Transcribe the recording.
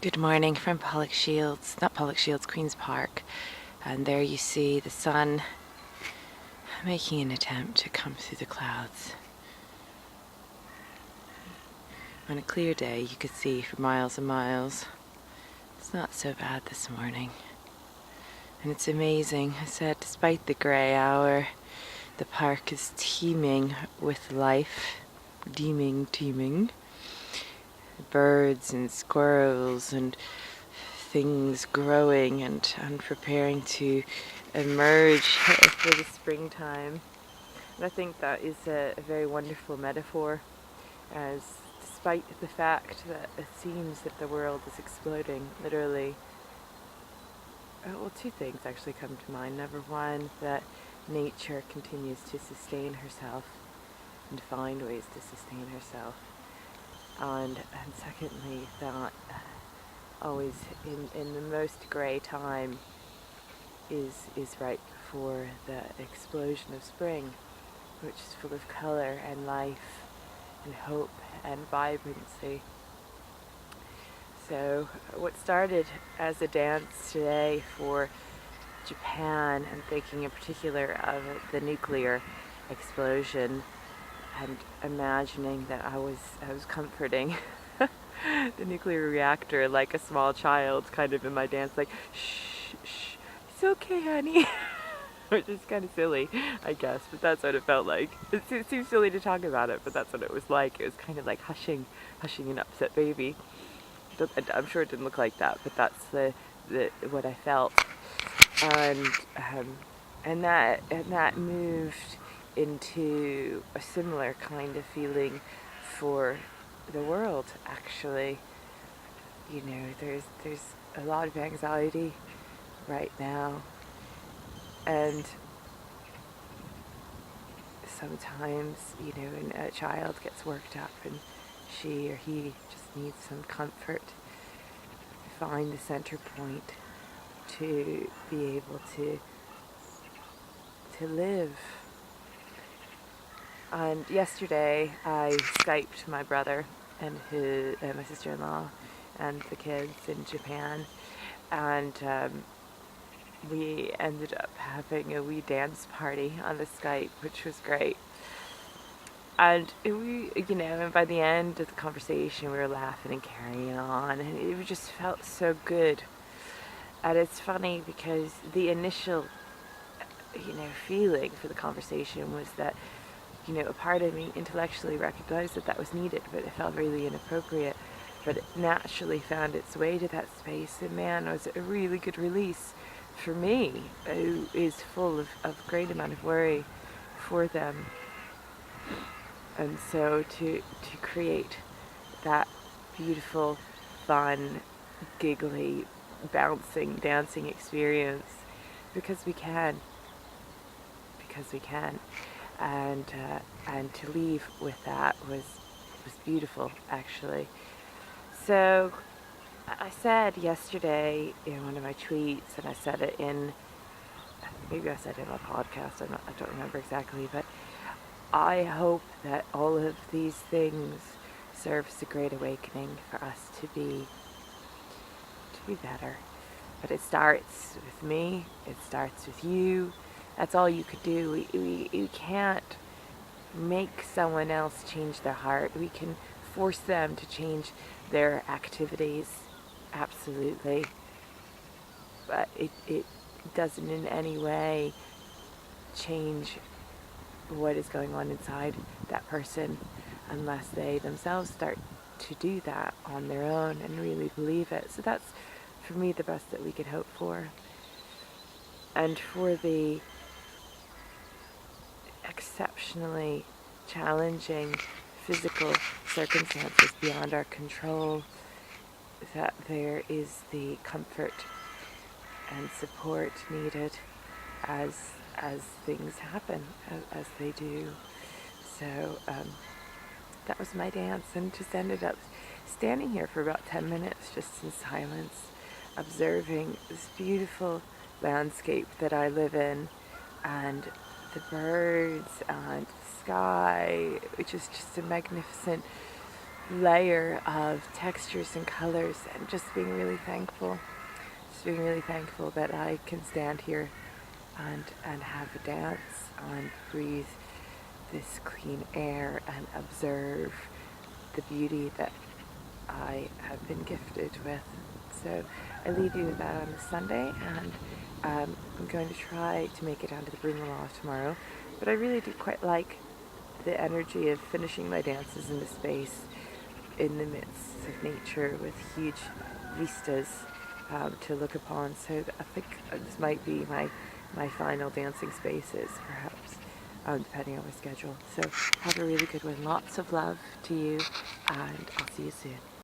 Good morning from Pollock Shields, Queen's Park. And there you see the sun making an attempt to come through the clouds. On a clear day, you could see for miles and miles. It's not so bad this morning. And it's amazing. I said, despite the grey hour, the park is teeming with life. Teeming. Birds and squirrels and things growing and preparing to emerge for the springtime. And I think that is a very wonderful metaphor, as despite the fact that it seems that the world is exploding, literally, well, two things actually come to mind. Number one, that nature continues to sustain herself and find ways to sustain herself. And secondly, that always in the most grey time is right before the explosion of spring, which is full of colour and life and hope and vibrancy. So what started as a dance today for Japan, and thinking in particular of the nuclear explosion, and imagining that I was comforting the nuclear reactor like a small child, kind of in my dance, like, shh, it's okay, honey. Which is kind of silly, I guess, but that's what it felt like. It seems silly to talk about it, but that's what it was like. It was kind of like hushing an upset baby. I'm sure it didn't look like that, but that's the what I felt, and that moved into a similar kind of feeling for the world, actually. You know, there's a lot of anxiety right now, and sometimes, you know, when a child gets worked up and she or he just needs some comfort, find the center point to be able to live. And yesterday I Skyped my brother and my sister-in-law and the kids in Japan, and we ended up having a wee dance party on the Skype, which was great. And and by the end of the conversation, we were laughing and carrying on, and it just felt so good. And it's funny because the initial, feeling for the conversation was that, a part of me intellectually recognized that was needed, but it felt really inappropriate. But it naturally found its way to that space, and man, it was a really good release for me, who is full of great amount of worry for them. And so to create that beautiful, fun, giggly, bouncing, dancing experience, because we can, and to leave with that was beautiful, actually. So I said yesterday in one of my tweets, and I said it maybe I said it in my podcast, I don't remember exactly, but I hope that all of these things serve as a great awakening for us to be better. But it starts with me, it starts with you. That's all you could do. We can't make someone else change their heart. We can force them to change their activities, absolutely. But it doesn't in any way change what is going on inside that person unless they themselves start to do that on their own and really believe it. So that's, for me, the best that we could hope for. And for the exceptionally challenging physical circumstances beyond our control, that there is the comfort and support needed as things happen, as they do. So that was my dance, and just ended up standing here for about 10 minutes just in silence, observing this beautiful landscape that I live in, and the birds and the sky, which is just a magnificent layer of textures and colors, and just being really thankful. Just being really thankful that I can stand here and have a dance and breathe this clean air and observe the beauty that I have been gifted with. So I leave you with that on a Sunday, and I'm going to try to make it down to the Broomer tomorrow. But I really do quite like the energy of finishing my dances in the space in the midst of nature with huge vistas to look upon. So I think this might be my final dancing spaces, perhaps, depending on my schedule. So have a really good one. Lots of love to you, and I'll see you soon.